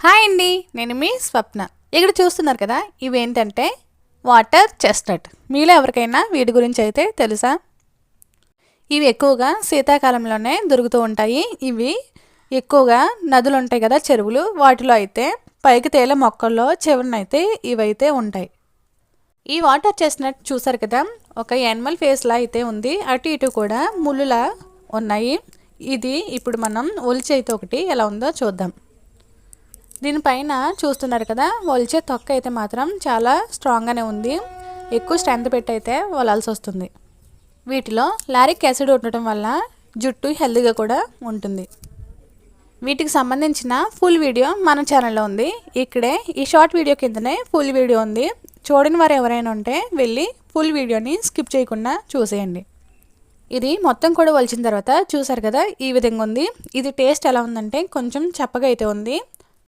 Hi అండి, నేను మీ స్వప్న. ఇక్కడ చూస్తున్నారు కదా, ఇవేంటంటే వాటర్ చెస్ట్నట్. మీలో ఎవరికైనా వీటి గురించి అయితే తెలుసా? ఇవి ఎక్కువగా శీతాకాలంలోనే దొరుకుతూ ఉంటాయి. ఇవి ఎక్కువగా నదులు ఉంటాయి కదా, చెరువులు, వాటిలో అయితే పైకి తేలే మొక్కల్లో చివరినైతే ఇవైతే ఉంటాయి. ఈ వాటర్ చెస్ట్నట్ చూసారు కదా, ఒక యానిమల్ ఫేస్లా అయితే ఉంది. అటు ఇటు కూడా ముళ్ళులా ఉన్నాయి. ఇది ఇప్పుడు మనం ఒలిచి అయితే ఒకటి ఎలా ఉందో చూద్దాం. దీనిపైన చూస్తున్నారు కదా, ఒలిచే తొక్క అయితే మాత్రం చాలా స్ట్రాంగ్గానే ఉంది. ఎక్కువ స్ట్రెంత్ పెట్టి అయితే వలాల్సి వస్తుంది. వీటిలో లారిక్ యాసిడ్ ఉండటం వల్ల జుట్టు హెల్తీగా కూడా ఉంటుంది. వీటికి సంబంధించిన ఫుల్ వీడియో మన ఛానల్లో ఉంది. ఇక్కడే ఈ షార్ట్ వీడియో కిందనే ఫుల్ వీడియో ఉంది. చూడని వారు ఎవరైనా ఉంటే వెళ్ళి ఫుల్ వీడియోని స్కిప్ చేయకుండా చూసేయండి. ఇది మొత్తం కూడా ఒలిచిన తర్వాత చూసారు కదా, ఈ విధంగా ఉంది. ఇది టేస్ట్ ఎలా ఉందంటే కొంచెం చప్పగా అయితే ఉంది.